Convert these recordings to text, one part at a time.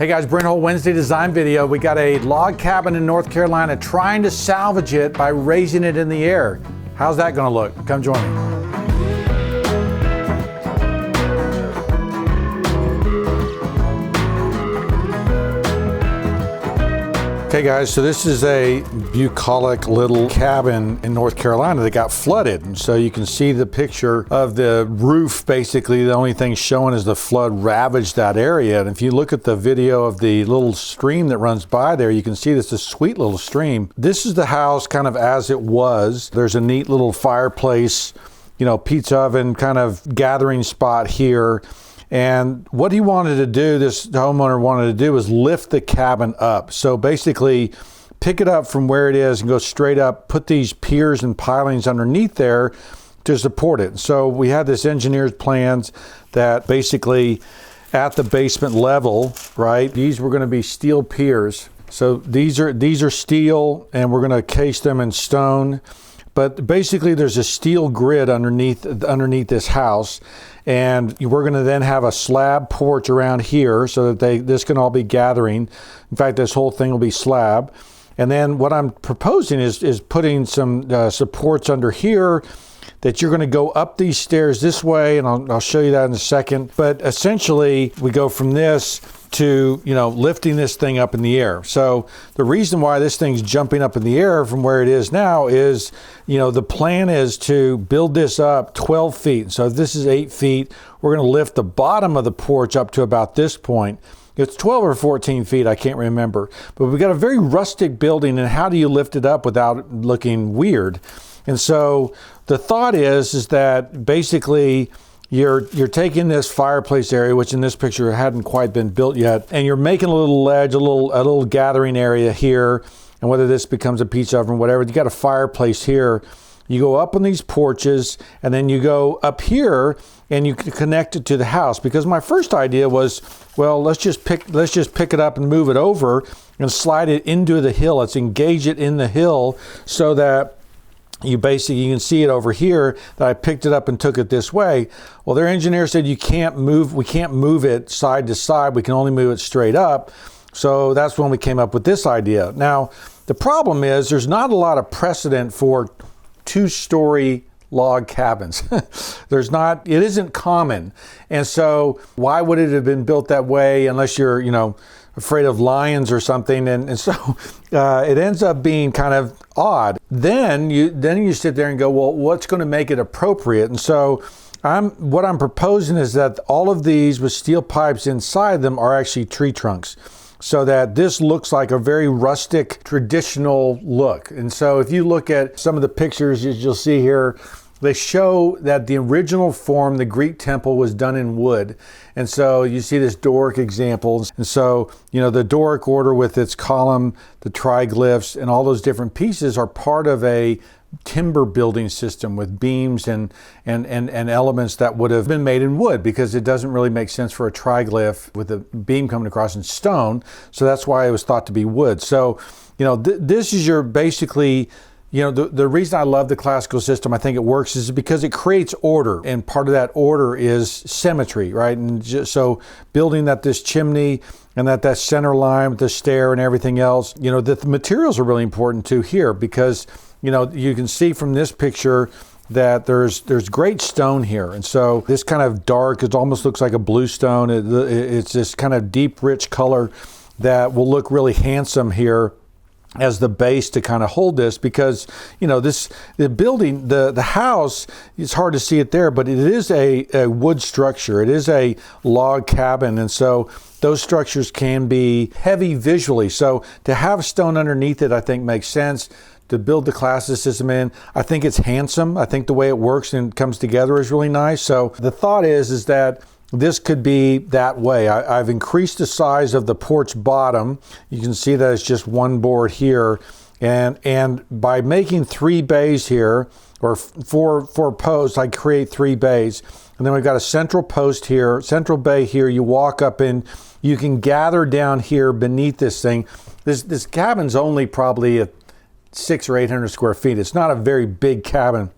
Hey guys, Brent Hull, Wednesday design video. We got a log cabin in North Carolina trying to salvage it by raising it in the air. How's that gonna look? Come join me. Okay guys, so this is a bucolic little cabin in North Carolina that got flooded. And so you can see the picture of the roof. Basically, the only thing showing is the flood ravaged that area. And if you look at the video of the little stream that runs by there, you can see this is a sweet little stream. This is the house kind of as it was. There's a neat little fireplace, pizza oven kind of gathering spot here. And what he wanted to do, this homeowner wanted to do, is lift the cabin up. So basically pick it up from where it is and go straight up, put these piers and pilings underneath there to support it. So we had this engineer's plans that basically at the basement level, right, these were going to be steel piers. So these are steel, and we're going to case them in stone. But basically there's a steel grid underneath this house, and we're going to then have a slab porch around here so that this can all be gathering. In fact, this whole thing will be slab. And then what I'm proposing is putting some supports under here that you're going to go up these stairs this way, and I'll show you that in a second. But essentially we go from this to lifting this thing up in the air. So the reason why this thing's jumping up in the air from where it is now is the plan is to build this up 12 feet. So if this is 8 feet, we're going to lift the bottom of the porch up to about this point. It's 12 or 14 feet, I can't remember. But we've got a very rustic building, and how do you lift it up without looking weird? And so the thought is that basically you're taking this fireplace area, which in this picture hadn't quite been built yet, and you're making a little ledge, a little gathering area here. And whether this becomes a pizza oven, whatever, you got a fireplace here. You go up on these porches, and then you go up here and you connect it to the house. Because my first idea was, well, let's just pick it up and move it over and slide it into the hill. Let's engage it in the hill so that you can see it over here that I picked it up and took it this way. Well, their engineer said we can't move it side to side. We can only move it straight up. So that's when we came up with this idea. Now, the problem is there's not a lot of precedent for two-story log cabins. It isn't common. And so why would it have been built that way unless you're, afraid of lions or something? And so it ends up being kind of odd. Then you sit there and go, well, what's going to make it appropriate? And so what I'm proposing is that all of these with steel pipes inside them are actually tree trunks, so that this looks like a very rustic, traditional look. And so if you look at some of the pictures you'll see here, they show that the original form, the Greek temple, was done in wood. And so you see this Doric examples. And so, the Doric order with its column, the triglyphs, and all those different pieces are part of a timber building system with beams and elements that would have been made in wood, because it doesn't really make sense for a triglyph with a beam coming across in stone. So that's why it was thought to be wood. So, this is your basically, the reason I love the classical system, I think it works, is because it creates order. And part of that order is symmetry, right? And so building this chimney and that center line with the stair and everything else, the materials are really important too here, because, you can see from this picture that there's great stone here. And so this kind of dark, it almost looks like a blue stone. It's this kind of deep, rich color that will look really handsome here as the base to kind of hold this, because the building, the house, it's hard to see it there, but it is a wood structure. It is a log cabin, and so those structures can be heavy visually. So to have stone underneath it, I think makes sense. To build the classic system in, I think it's handsome. I think the way it works and comes together is really nice. So the thought is that this could be that way. I've increased the size of the porch bottom. You can see that it's just one board here. And by making 3 bays here, or four posts, I create 3 bays. And then we've got a central post here, central bay here. You walk up and you can gather down here beneath this thing. This cabin's only probably 600 or 800 square feet. It's not a very big cabin.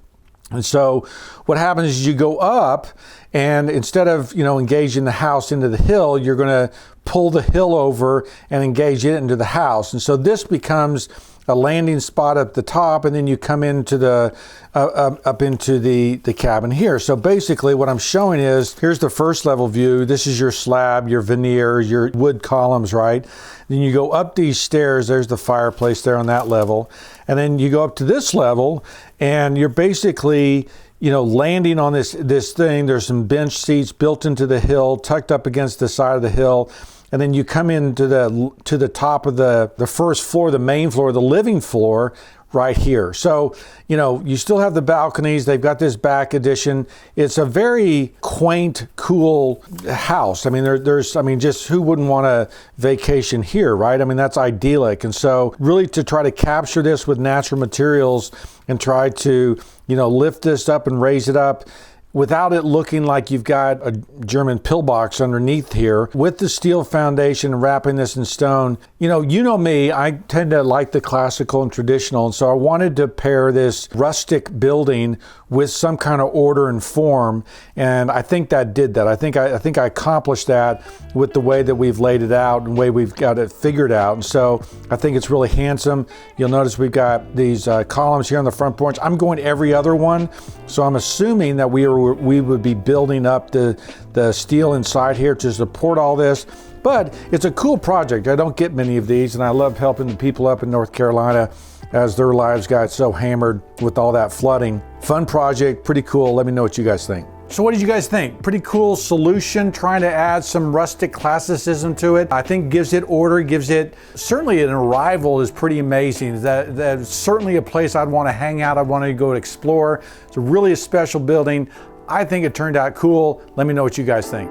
And so what happens is you go up, and instead of, engaging the house into the hill, you're going to pull the hill over and engage it into the house. And so this becomes a landing spot at the top, and then you come into the up into the cabin here. So basically what I'm showing is, here's the first level view. This is your slab, your veneer, your wood columns, right? Then you go up these stairs. There's the fireplace there on that level. And then you go up to this level, and you're basically, you know, landing on this thing. There's some bench seats built into the hill, tucked up against the side of the hill. And then you come into the top of the first floor, the main floor, the living floor, right here. So, you know, you still have the balconies. They've got this back addition. It's a very quaint, cool house. I mean, I mean, just who wouldn't want a vacation here, right? I mean, that's idyllic. And so really to try to capture this with natural materials and try to, you know, lift this up and raise it up without it looking like you've got a German pillbox underneath here, with the steel foundation and wrapping this in stone. You know me, I tend to like the classical and traditional, and so I wanted to pair this rustic building with some kind of order and form, and I think that did that. I think I accomplished that with the way that we've laid it out and the way we've got it figured out. And so I think it's really handsome. You'll notice we've got these columns here on the front porch. I'm going every other one, so I'm assuming that we would be building up the steel inside here to support all this. But it's a cool project. I don't get many of these, and I love helping the people up in North Carolina as their lives got so hammered with all that flooding. Fun project, pretty cool. Let me know what you guys think. So what did you guys think? Pretty cool solution, trying to add some rustic classicism to it. I think gives it order, gives it, certainly an arrival is pretty amazing. That's certainly a place I'd want to hang out. I'd want to go explore. It's really a special building. I think it turned out cool. Let me know what you guys think.